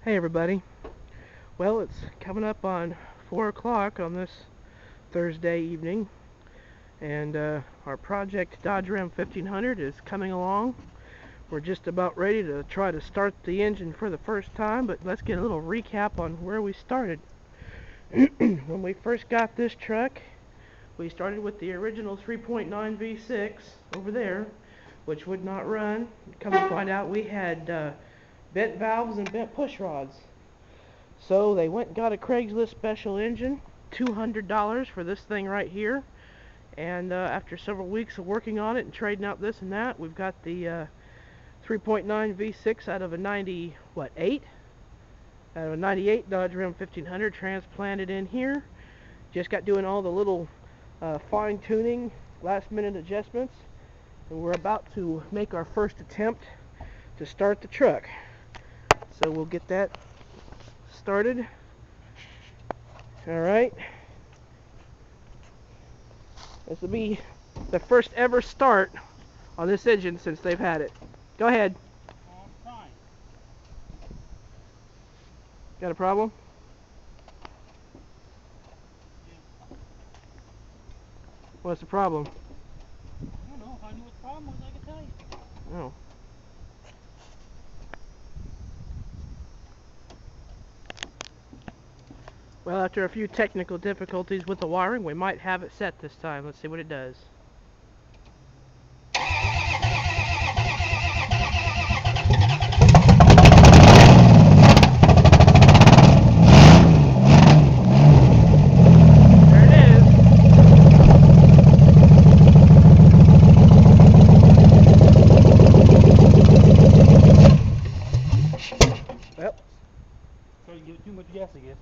Hey everybody. Well, it's coming up on 4 o'clock on this Thursday evening, and our project Dodge Ram 1500 is coming along. We're just about ready to try to start the engine for the first time, but let's get a little recap on where we started. When we first got this truck, we started with the original 3.9 V6 over there, which would not run. Come to find out, we had bent valves and bent push rods. So they went and got a Craigslist special engine, $200 for this thing right here. And after several weeks of working on it and trading out this and that, we've got the 3.9 V6 out of a 98 Dodge Ram 1500 transplanted in here. Just got doing all the little fine tuning, last minute adjustments, and we're about to make our first attempt to start the truck. So we'll get that started. Alright. This will be the first ever start on this engine since they've had it. Go ahead. Fine. Got a problem? Yeah. What's the problem? I don't know. If I knew what the problem was, I could tell you. Oh. Well, after a few technical difficulties with the wiring, we might have it set this time. Let's see what it does. Well, So you give it too much gas, I guess.